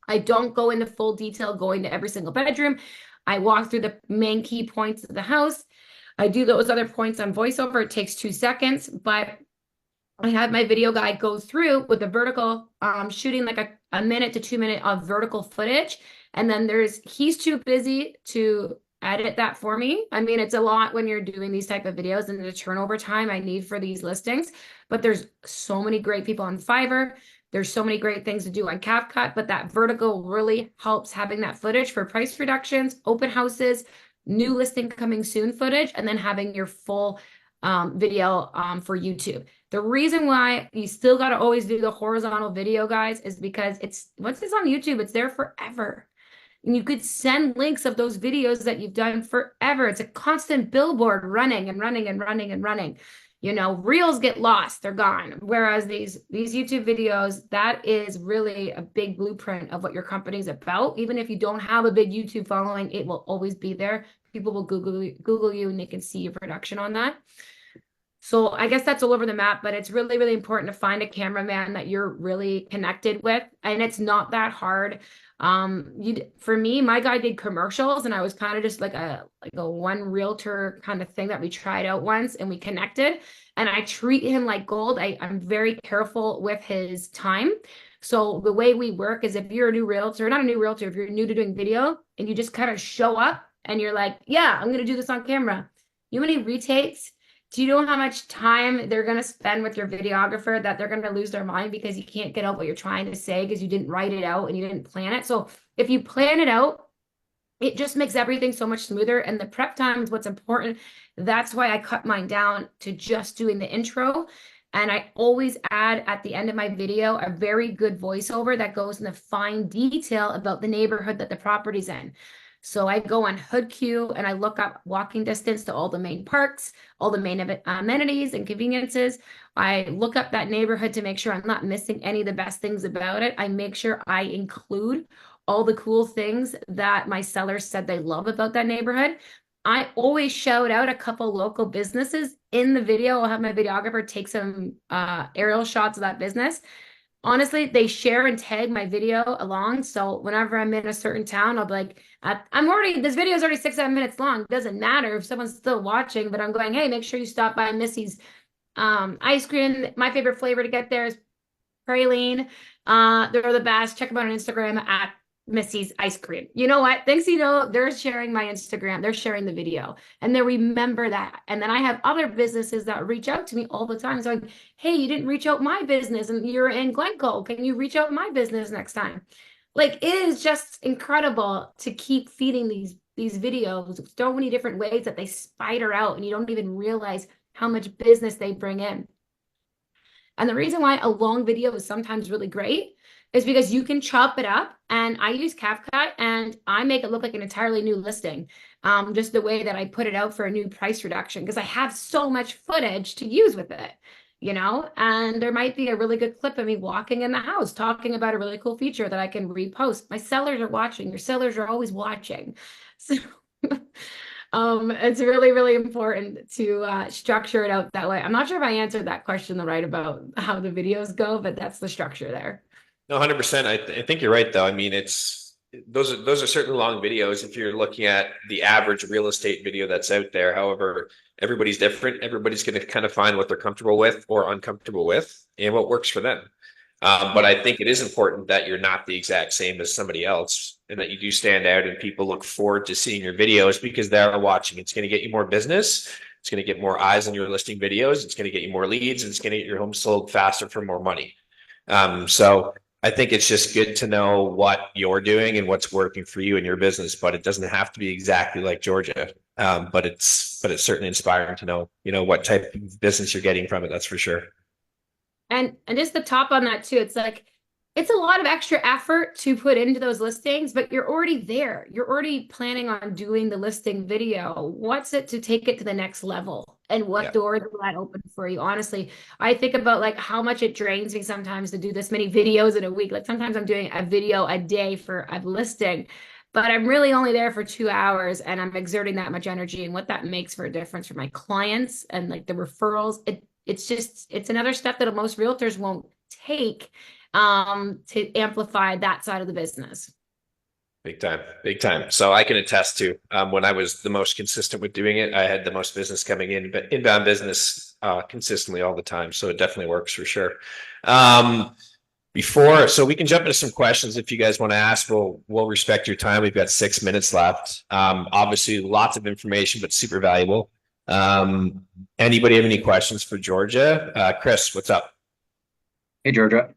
I don't go into full detail going to every single bedroom. I walk through the main key points of the house. I do those other points on voiceover. It takes 2 seconds, but I have my video guy go through with the vertical, shooting like a minute to 2 minute of vertical footage. And then he's too busy to edit that for me. I mean, it's a lot when you're doing these type of videos and the turnover time I need for these listings, but there's so many great people on Fiverr. There's so many great things to do on CapCut, but that vertical really helps having that footage for price reductions, open houses, new listing coming soon footage, and then having your full video for YouTube. The reason why you still got to always do the horizontal video, guys, is because once it's on YouTube, it's there forever. And you could send links of those videos that you've done forever. It's a constant billboard running and running and running and running. You know, reels get lost, they're gone. Whereas these YouTube videos, that is really a big blueprint of what your company's about. Even if you don't have a big YouTube following, it will always be there. People will Google you and they can see your production on that. So I guess that's all over the map, but it's really, really important to find a cameraman that you're really connected with. And it's not that hard. For me, my guy did commercials, and I was kind of just like a one realtor kind of thing that we tried out once, and we connected, and I treat him like gold. I'm very careful with his time. So the way we work is if you're a new realtor, not a new realtor, if you're new to doing video and you just kind of show up and you're like, yeah, I'm going to do this on camera. You know how many retakes? Do you know how much time they're going to spend with your videographer that they're going to lose their mind because you can't get out what you're trying to say because you didn't write it out and you didn't plan it? So if you plan it out, it just makes everything so much smoother. And the prep time is what's important. That's why I cut mine down to just doing the intro. And I always add at the end of my video a very good voiceover that goes into fine detail about the neighborhood that the property's in. So I go on HoodQ and I look up walking distance to all the main parks, all the main amenities and conveniences. I look up that neighborhood to make sure I'm not missing any of the best things about it. I make sure I include all the cool things that my sellers said they love about that neighborhood. I always shout out a couple local businesses in the video. I'll have my videographer take some aerial shots of that business. Honestly, they share and tag my video along. So whenever I'm in a certain town, I'll be like, this video is already 6-7 minutes long. It doesn't matter if someone's still watching, but I'm going, hey, make sure you stop by Missy's ice cream. My favorite flavor to get there is praline. They're the best. Check them out on Instagram at Missy's ice cream. You know what? Thanks, they're sharing my Instagram, they're sharing the video, and they remember that. And then I have other businesses that reach out to me all the time. So like, hey, you didn't reach out my business and you're in Glencoe. Can you reach out my business next time? Like, it is just incredible to keep feeding these videos so many different ways that they spider out and you don't even realize how much business they bring in. And the reason why a long video is sometimes really great is because you can chop it up, and I use CapCut and I make it look like an entirely new listing. Just the way that I put it out for a new price reduction, because I have so much footage to use with it, and there might be a really good clip of me walking in the house talking about a really cool feature that I can repost. My sellers are watching. Your sellers are always watching. So it's really, really important to structure it out that way. I'm not sure if I answered that question right about how the videos go, but that's the structure there. No, 100%. I think you're right, though. I mean, those are certainly long videos. If you're looking at the average real estate video that's out there, however, everybody's different. Everybody's going to kind of find what they're comfortable with or uncomfortable with and what works for them. But I think it is important that you're not the exact same as somebody else and that you do stand out and people look forward to seeing your videos because they're watching. It's going to get you more business. It's going to get more eyes on your listing videos. It's going to get you more leads, and it's going to get your home sold faster for more money. So I think it's just good to know what you're doing and what's working for you in your business, but it doesn't have to be exactly like Georgia. But it's certainly inspiring to know, what type of business you're getting from it. That's for sure. And just the top on that too, it's like, it's a lot of extra effort to put into those listings, but you're already there. You're already planning on doing the listing video. What's it to take it to the next level? And what doors will that open for you? Honestly, I think about like how much it drains me sometimes to do this many videos in a week. Like sometimes I'm doing a video a day for a listing, but I'm really only there for 2 hours and I'm exerting that much energy, and what that makes for a difference for my clients and like the referrals. It's another step that most realtors won't take to amplify that side of the business. Big time, big time. So I can attest to when I was the most consistent with doing it, I had the most business coming in, but inbound business consistently all the time. So it definitely works for sure. So we can jump into some questions if you guys want to ask. We'll respect your time. We've got 6 minutes left. Obviously, lots of information, but super valuable. Anybody have any questions for Georgia? Chris, what's up? Hey, Georgia.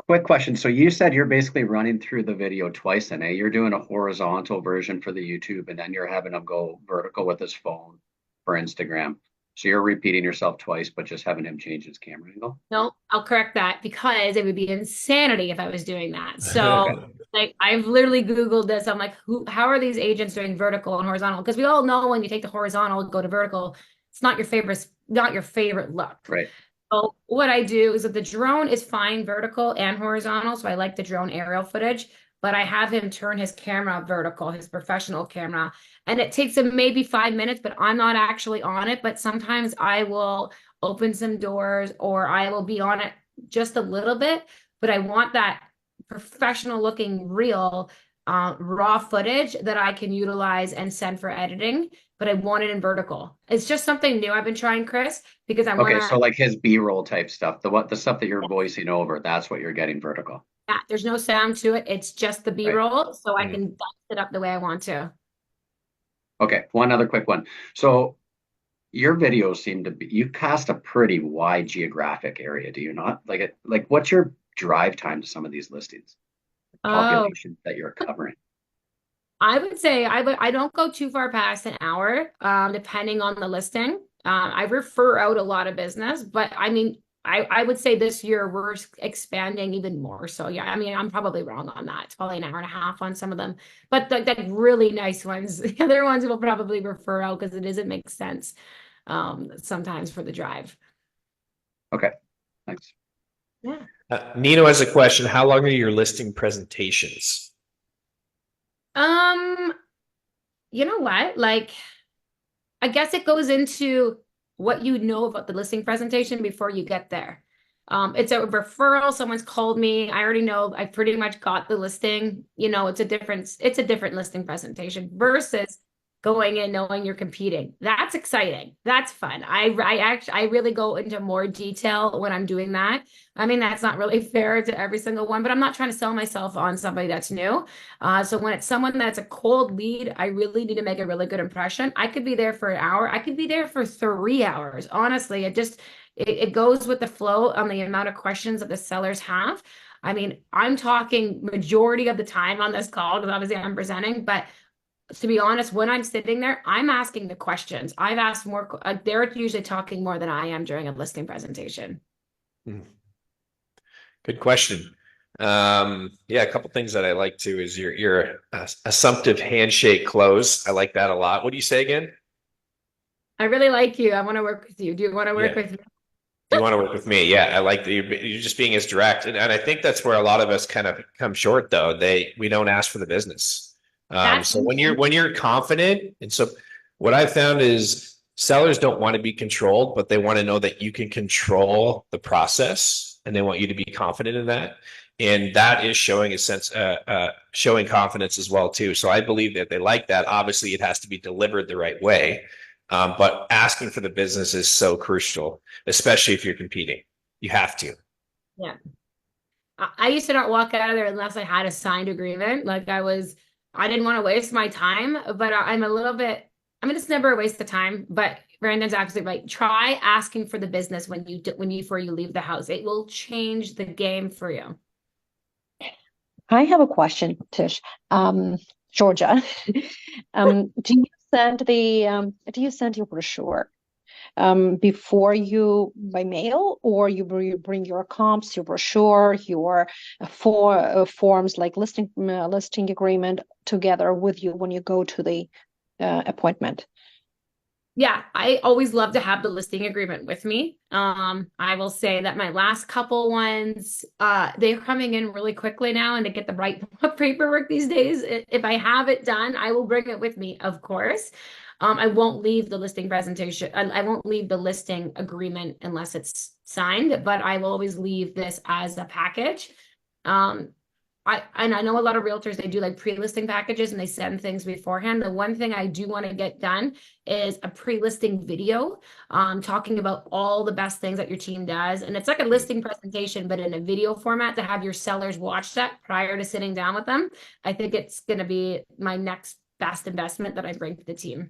Quick question. So you said you're basically running through the video twice in, You're doing a horizontal version for the YouTube, and then you're having him go vertical with his phone for Instagram. So you're repeating yourself twice, but just having him change his camera angle? No, I'll correct that, because it would be insanity if I was doing that. So like I've literally Googled this. I'm like, how are these agents doing vertical and horizontal? Because we all know when you take the horizontal, go to vertical, it's not your favorite look. Right. So what I do is that the drone is fine vertical and horizontal. So I like the drone aerial footage, but I have him turn his camera vertical, his professional camera. And it takes him maybe 5 minutes, but I'm not actually on it. But sometimes I will open some doors or I will be on it just a little bit, but I want that professional looking real raw footage that I can utilize and send for editing, but I want it in vertical. It's just something new I've been trying, Chris, because I want so like his B-roll type stuff, the stuff that you're voicing over, that's what you're getting vertical. Yeah, there's no sound to it. It's just the B-roll, so I can dice it up the way I want to. Okay, one other quick one. So your videos seem to be, you cast a pretty wide geographic area, do you not? Like what's your drive time to some of these listings? Population that you're covering? I would say I don't go too far past an hour, depending on the listing. I refer out a lot of business, but I mean, I would say this year we're expanding even more. So yeah, I mean, I'm probably wrong on that. It's probably an hour and a half on some of them, but the really nice ones, the other ones will probably refer out because it doesn't make sense sometimes for the drive. Okay, thanks. Yeah. Nino has a question. How long are your listing presentations? You know what? Like, I guess it goes into what you know about the listing presentation before you get there. It's a referral. Someone's called me. I already know. I pretty much got the listing. It's a different listing presentation versus going in knowing you're competing. That's exciting. That's fun. I really go into more detail when I'm doing that. I mean, that's not really fair to every single one, but I'm not trying to sell myself on somebody that's new. So when it's someone that's a cold lead, I really need to make a really good impression. I could be there for an hour. I could be there for 3 hours. Honestly, it goes with the flow on the amount of questions that the sellers have. I mean, I'm talking majority of the time on this call because obviously I'm presenting, but to be honest, when I'm sitting there, I'm asking the questions. I've asked more. They're usually talking more than I am during a listing presentation. Good question. Yeah, a couple things that I like too is your assumptive handshake close. I like that a lot. What do you say again? I really like you. I want to work with you. Do you want to work with me? Do you want to work with me? Yeah, I like that you're just being as direct, and I think that's where a lot of us kind of come short, though. We don't ask for the business. So when you're confident, and so what I've found is sellers don't want to be controlled, but they want to know that you can control the process, and they want you to be confident in that. And that is showing a sense, showing confidence as well too. So I believe that they like that. Obviously, it has to be delivered the right way, but asking for the business is so crucial, especially if you're competing. You have to. Yeah. I used to not walk out of there unless I had a signed agreement. Like I didn't want to waste my time, but I'm it's never a waste of time, but Brandon's absolutely right. Try asking for the business before you leave the house. It will change the game for you. I have a question, Tish. Georgia, do you send your brochure before you by mail, or you bring your comps, your brochure, your forms like listing agreement together with you when you go to the appointment? Yeah, I always love to have the listing agreement with me. I will say that my last couple ones, they're coming in really quickly now, and to get the right paperwork these days, if I have it done, I will bring it with me, of course. I won't leave the listing presentation. I won't leave the listing agreement unless it's signed, but I will always leave this as a package. I know a lot of realtors, they do like pre-listing packages and they send things beforehand. The one thing I do want to get done is a pre-listing video, talking about all the best things that your team does. And it's like a listing presentation, but in a video format to have your sellers watch that prior to sitting down with them. I think it's going to be my next best investment that I bring to the team.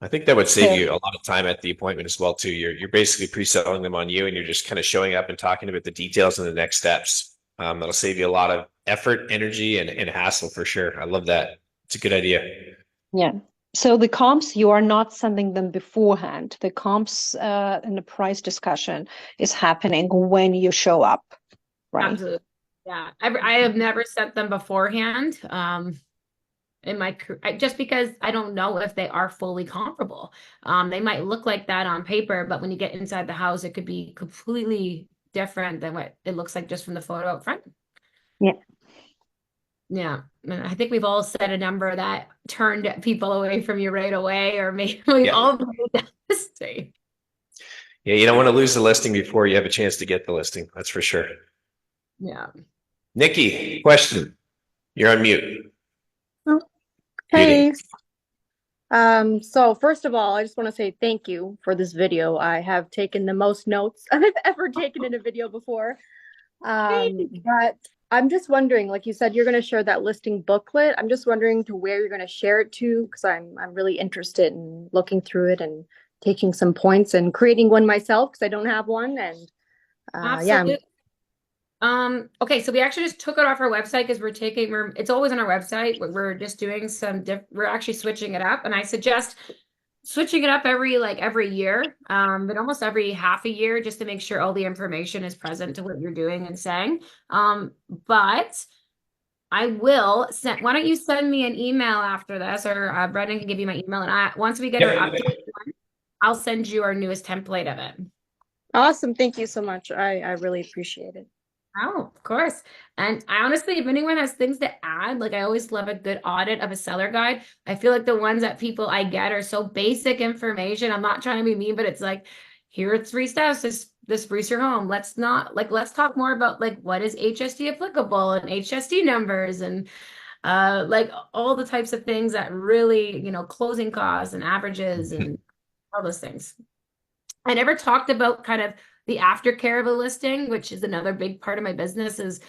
I think that would save you a lot of time at the appointment as well too. You're basically pre-selling them on you, and you're just kind of showing up and talking about the details and the next steps. That'll save you a lot of effort, energy, and hassle for sure. I love that. It's a good idea. Yeah. So the comps, you are not sending them beforehand. The comps and the price discussion is happening when you show up, right? Absolutely. Yeah. I have never sent them beforehand. In my just because I don't know if they are fully comparable. They might look like that on paper, but when you get inside the house, it could be completely different than what it looks like just from the photo up front. Yeah. Yeah. And I think we've all set a number that turned people away from you right away, or maybe we've all made that mistake. Yeah, you don't want to lose the listing before you have a chance to get the listing. That's for sure. Yeah. Nikki, question. You're on mute. Hey. So first of all, I just want to say thank you for this video. I have taken the most notes I've ever taken in a video before. But I'm just wondering, like you said, you're going to share that listing booklet. I'm just wondering to where you're going to share it to, because I'm really interested in looking through it and taking some points and creating one myself because I don't have one. And Absolutely. Okay, so we actually just took it off our website because it's always on our website. We're just doing we're actually switching it up, and I suggest switching it up every year, but almost every half a year, just to make sure all the information is present to what you're doing and saying. But I will send. Why don't you send me an email after this, or Brendan can give you my email, and once we get our update, I'll send you our newest template of it. Awesome, thank you so much. I really appreciate it. Oh, of course. And I honestly, if anyone has things to add, like I always love a good audit of a seller guide. I feel like the ones that people I get are so basic information. I'm not trying to be mean, but it's like, here are 3 steps to spruce your home. Let's talk more about like what is HSD applicable and HSD numbers. And like all the types of things that really, closing costs and averages and all those things. I never talked about kind of the aftercare of a listing, which is another big part of my business, is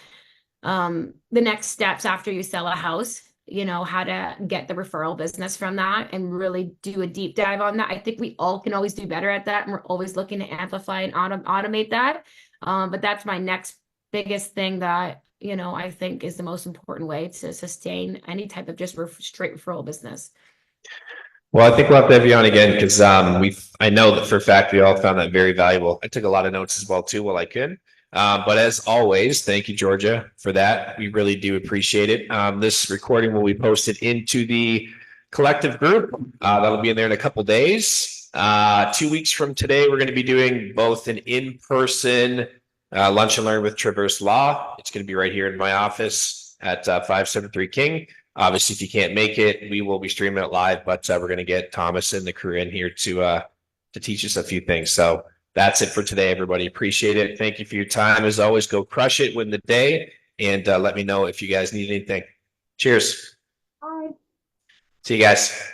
the next steps after you sell a house, how to get the referral business from that and really do a deep dive on that. I think we all can always do better at that. And we're always looking to amplify and automate that. But that's my next biggest thing that, I think is the most important way to sustain any type of just straight referral business. Well, I think we'll have to have you on again because I know that for a fact we all found that very valuable. I took a lot of notes as well too while I could. But as always, thank you, Georgia, for that. We really do appreciate it. This recording will be posted into the collective group. That'll be in there in a couple days. 2 weeks from today, we're going to be doing both an in-person lunch and learn with Traverse Law. It's going to be right here in my office at 573 King. Obviously, if you can't make it, we will be streaming it live, but we're going to get Thomas and the crew in here to teach us a few things. So that's it for today, everybody. Appreciate it. Thank you for your time. As always, go crush it, win the day, and let me know if you guys need anything. Cheers. Bye. See you guys.